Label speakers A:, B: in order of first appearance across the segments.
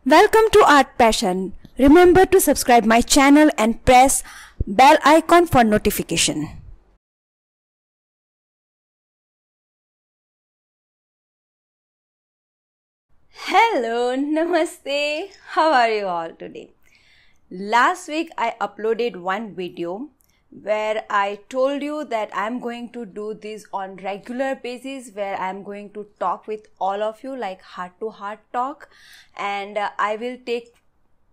A: Welcome to Art Passion. Remember to subscribe my channel and press bell icon for notification. Hello, namaste. How are you all today? Last week I uploaded one video where I told you that I'm going to do this on regular basis, where I'm going to talk with all of you like heart to heart talk, and I will take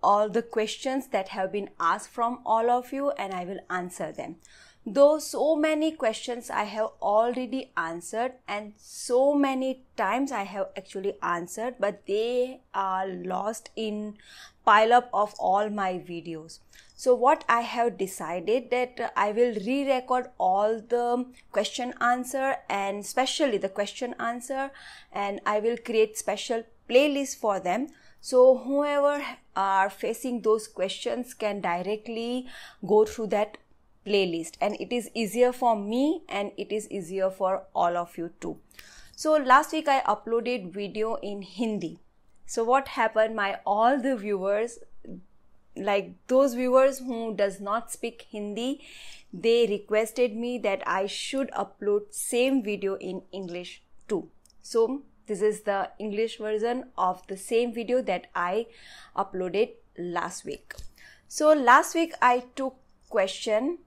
A: all the questions that have been asked from all of you and I will answer them. Though so many questions I have already answered and so many times I have actually answered, but they are lost in pile up of all my videos. So what I have decided that I will re-record all the question answer and especially the question answer, and I will create special playlist for them. So whoever are facing those questions can directly go through that playlist, and it is easier for me and it is easier for all of you too. So last week I uploaded video in Hindi. So what happened, my all the viewers, like those viewers who does not speak Hindi, they requested me that I should upload same video in English too. So this is the English version of the same video that I uploaded last week. So last week I took question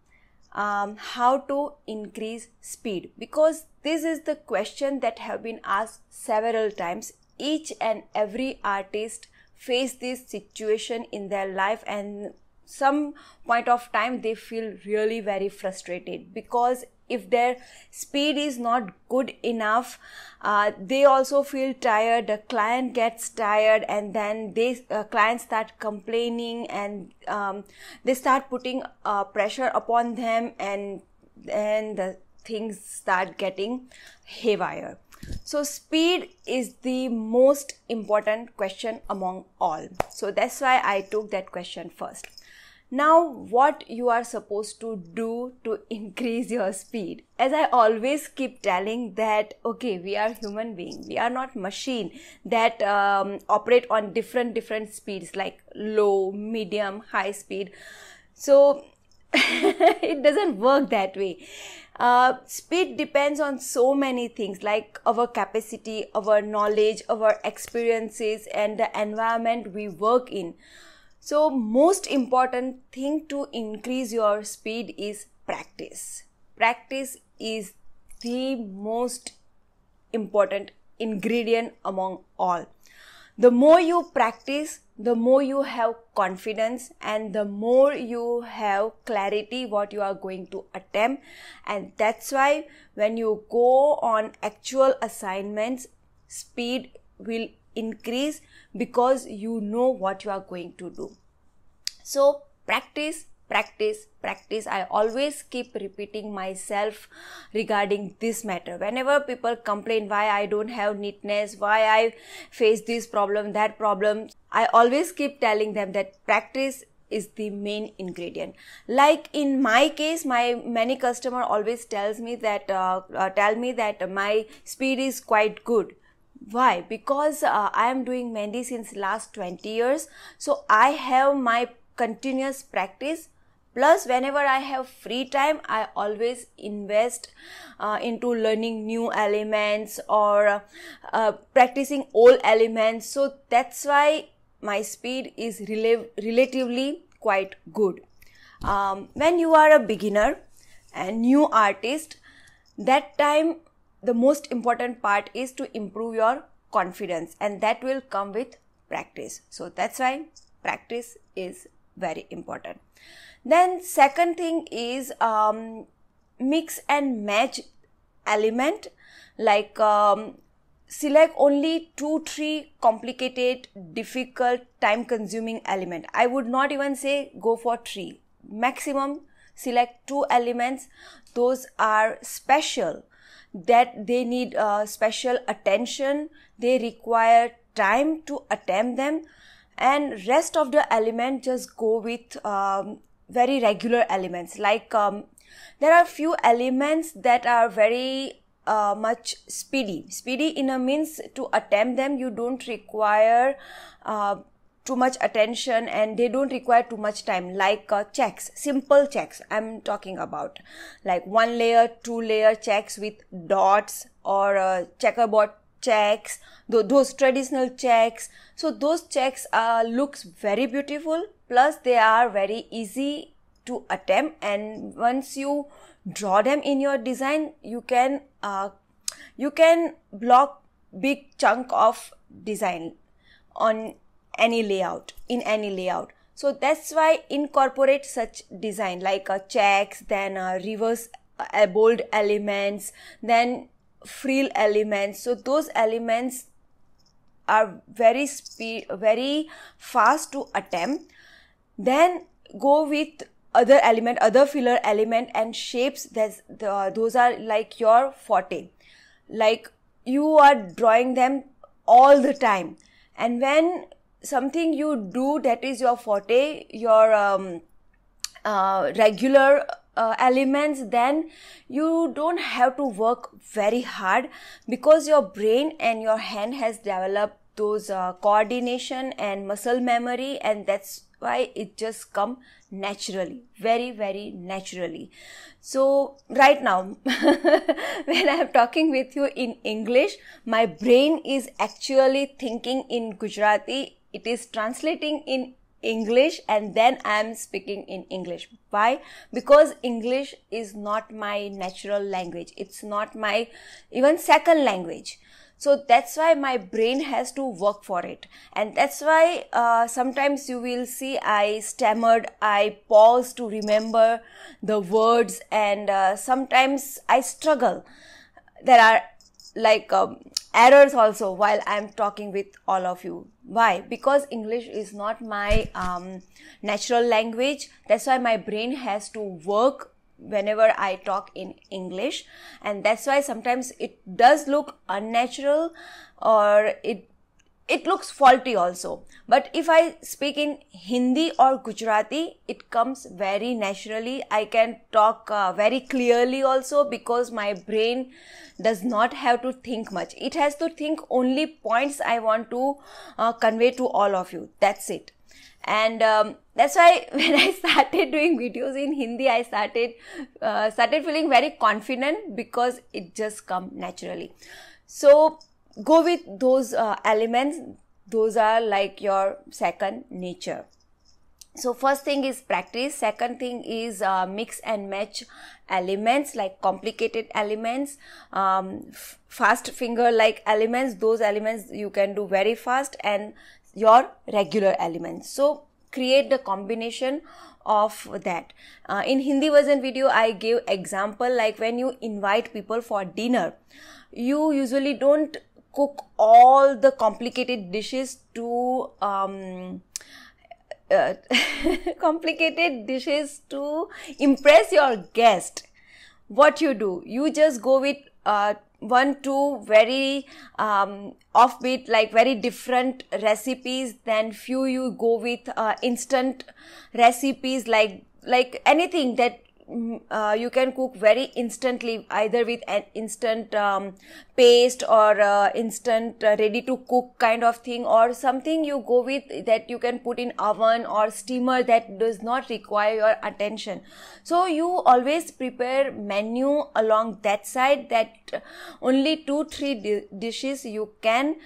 A: how to increase speed, because this is the question that have been asked several times. Each and every artist face this situation in their life, and some point of time they feel really very frustrated, because if their speed is not good enough, they also feel tired, the client gets tired, and then they clients start complaining, and they start putting pressure upon them, and the things start getting haywire. So speed is the most important question among all. So that's why I took that question first. Now, what you are supposed to do to increase your speed? As I always keep telling that, okay, we are human beings. We are not machine that operate on different speeds like low, medium, high speed. So it doesn't work that way. Speed depends on so many things like our capacity, our knowledge, our experiences, and the environment we work in. So most important thing to increase your speed is practice. Practice is the most important ingredient among all. The more you practice, the more you have confidence, and the more you have clarity what you are going to attempt. And that's why when you go on actual assignments, speed will increase because you know what you are going to do. So practice, practice, practice. I always keep repeating myself regarding this matter. Whenever people complain why I don't have neatness, why I face this problem, that problem, I always keep telling them that practice is the main ingredient. Like in my case, my many customer always tells me that my speed is quite good. Why? Because I am doing Mehndi since last 20 years. So I have my continuous practice. Plus, whenever I have free time, I always invest into learning new elements or practicing old elements. So that's why my speed is relatively quite good. When you are a beginner and new artist, that time the most important part is to improve your confidence, and that will come with practice. So that's why practice is very important. Then second thing is mix and match element, like select only 2-3 complicated, difficult, time consuming element. I would not even say go for 3. Maximum select 2 elements. Those are special, that they need special attention, they require time to attempt them, and rest of the element just go with very regular elements. Like there are few elements that are very much speedy in a means to attempt them you don't require too much attention and they don't require too much time, like checks, simple checks I'm talking about, like 1 layer, 2 layer checks with dots, or checkerboard checks, those traditional checks. So those checks looks very beautiful, plus they are very easy to attempt, and once you draw them in your design, you can block big chunk of design on any layout, in any layout. So that's why incorporate such design like checks, then reverse bold elements, then frill elements. So those elements are very fast to attempt. Then go with other element, other filler element and shapes. Those are like your forte, like you are drawing them all the time, and when something you do that is your forte, your regular elements, then you don't have to work very hard, because your brain and your hand has developed those coordination and muscle memory, and that's why it just come naturally, very naturally. So right now when I am talking with you in English, my brain is actually thinking in Gujarati, it is translating in English, and then I am speaking in English. Why? Because English is not my natural language, it's not my even second language. So that's why my brain has to work for it, and that's why sometimes you will see I stammered, I pause to remember the words, and sometimes I struggle. There are like errors also while I'm talking with all of you. Why? Because English is not my natural language. That's why my brain has to work whenever I talk in English, and that's why sometimes it does look unnatural, or it looks faulty also. But if I speak in Hindi or Gujarati, it comes very naturally. I can talk very clearly also, because my brain does not have to think much. It has to think only points I want to convey to all of you. That's it. And that's why when I started doing videos in Hindi, I started feeling very confident, because it just come naturally. So go with those elements. Those are like your second nature. So first thing is practice. Second thing is mix and match elements, like complicated elements, fast finger like elements. Those elements you can do very fast, and your regular elements. So create the combination of that. In Hindi version video, I gave example, like when you invite people for dinner, you usually don't cook all the complicated dishes to impress your guest. What you do, you just go with 1-2 very offbeat, like very different recipes. Then few you go with instant recipes, like anything that you can cook very instantly, either with an instant paste or instant ready to cook kind of thing, or something you go with that you can put in oven or steamer that does not require your attention. So you always prepare menu along that side, that only 2-3 dishes you can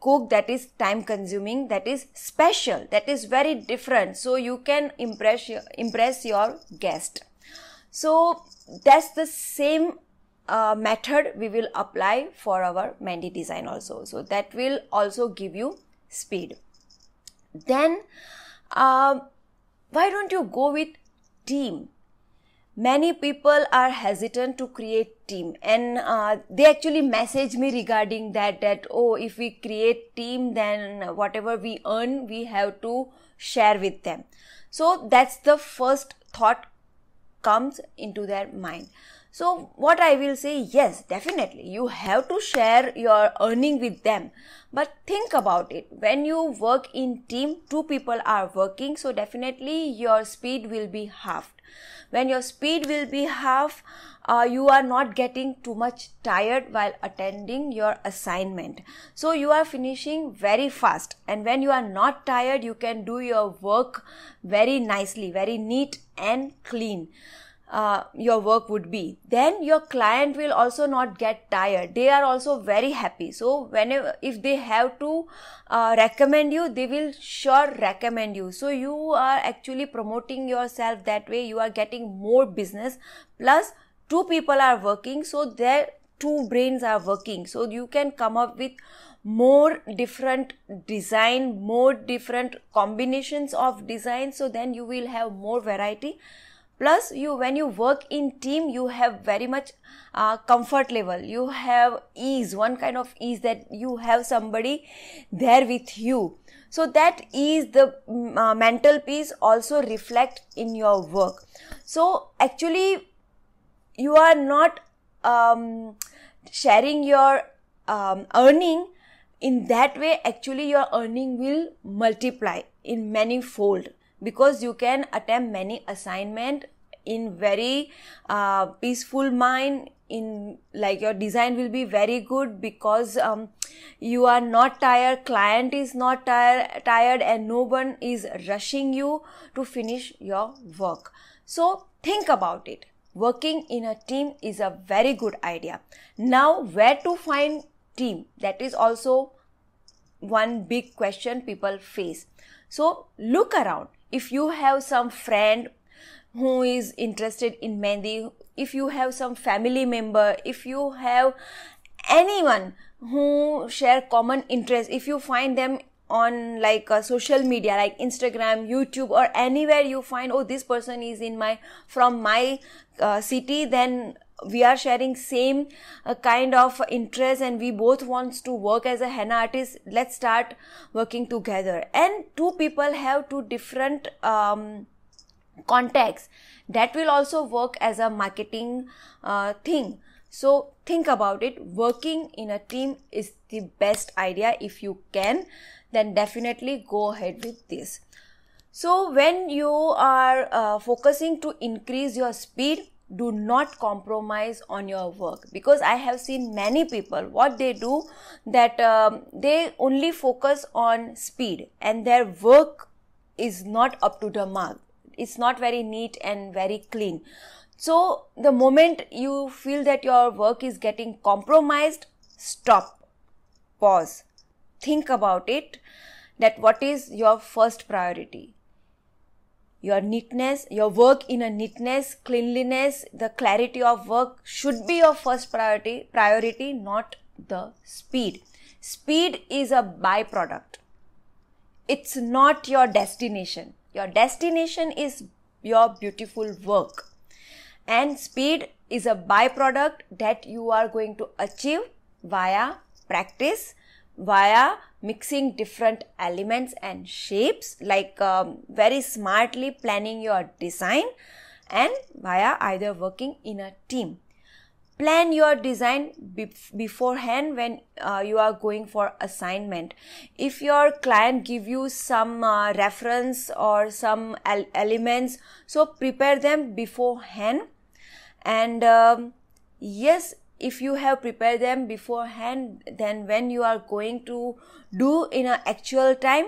A: cook, that is time consuming, that is special, that is very different, so you can impress your guest. So that's the same method we will apply for our Mehndi design also. So that will also give you speed. Then why don't you go with team? Many people are hesitant to create team, and they actually message me regarding that oh, if we create team, then whatever we earn we have to share with them. So that's the first thought comes into their mind. So what I will say, yes, definitely you have to share your earning with them. But think about it. When you work in team, two people are working, so definitely your speed will be halved. When your speed will be half, you are not getting too much tired while attending your assignment. So you are finishing very fast, and when you are not tired, you can do your work very nicely, very neat and clean. Your work would be. Then your client will also not get tired. They are also very happy. So whenever, if they have to recommend you, they will sure recommend you. So you are actually promoting yourself that way. You are getting more business. Plus two people are working, so their two brains are working. So you can come up with more different design, more different combinations of design. So then you will have more variety. Plus, when you work in team, you have very much comfort level. You have ease, one kind of ease, that you have somebody there with you. So that ease, the mental peace also reflect in your work. So actually, you are not sharing your earning in that way. Actually, your earning will multiply in many fold, because you can attempt many assignment in very peaceful mind. In like your design will be very good, because you are not tired, client is not tired, and no one is rushing you to finish your work. So think about it. Working in a team is a very good idea. Now, where to find team? That is also one big question people face. So look around. If you have some friend who is interested in Mehndi, if you have some family member, if you have anyone who share common interest, if you find them on like social media like Instagram, YouTube, or anywhere you find, oh, this person is from my city, then we are sharing same kind of interest and we both wants to work as a henna artist, let's start working together. And two people have two different contacts, that will also work as a marketing thing. So think about it. Working in a team is the best idea. If you can, then definitely go ahead with this. So when you are focusing to increase your speed, do not compromise on your work, because I have seen many people, what they do, that they only focus on speed and their work is not up to the mark. It's not very neat and very clean. So the moment you feel that your work is getting compromised, stop, pause, think about it, that what is your first priority. Your neatness, your work in a neatness, cleanliness, the clarity of work should be your first priority, not the speed. Speed is a byproduct. It's not your destination. Your destination is your beautiful work. And speed is a byproduct that you are going to achieve via practice, via mixing different elements and shapes, like very smartly planning your design, and via either working in a team. Plan your design beforehand when you are going for assignment. If your client give you some reference or some elements, so prepare them beforehand. And yes, if you have prepared them beforehand, then when you are going to do in an actual time,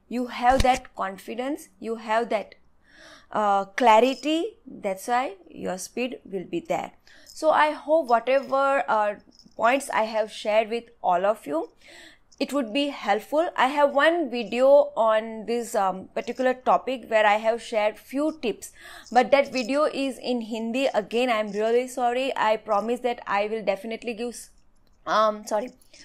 A: you have that confidence, you have that clarity. That's why your speed will be there. So I hope whatever points I have shared with all of you, it would be helpful. I have one video on this particular topic where I have shared few tips, but that video is in Hindi. Again, I'm really sorry. I promise that I will definitely give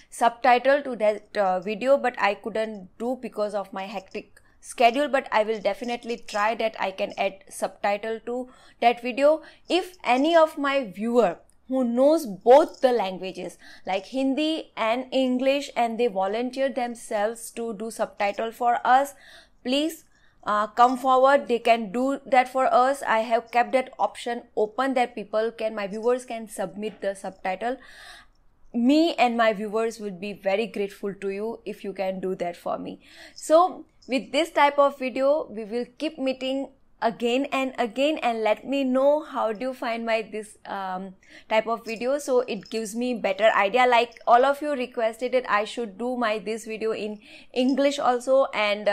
A: subtitle to that video, but I couldn't do because of my hectic schedule. But I will definitely try that I can add subtitle to that video. If any of my viewer who knows both the languages like Hindi and English, and they volunteer themselves to do subtitle for us, please come forward, they can do that for us. I have kept that option open that my viewers can submit the subtitle. Me and my viewers would be very grateful to you if you can do that for me. So with this type of video, we will keep meeting again and again, and let me know how do you find my this type of video, so it gives me better idea. Like all of you requested it, I should do this video in English also, and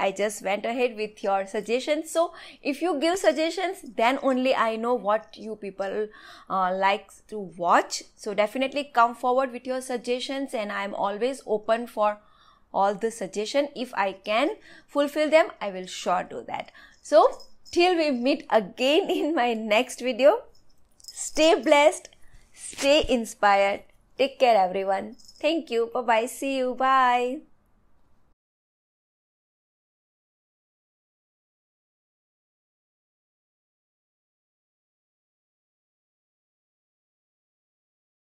A: I just went ahead with your suggestions. So if you give suggestions, then only I know what you people like to watch. So definitely come forward with your suggestions, and I am always open for all the suggestions. If I can fulfill them, I will sure do that. So till we meet again in my next video, stay blessed, stay inspired. Take care everyone. Thank you. Bye bye. See you. Bye.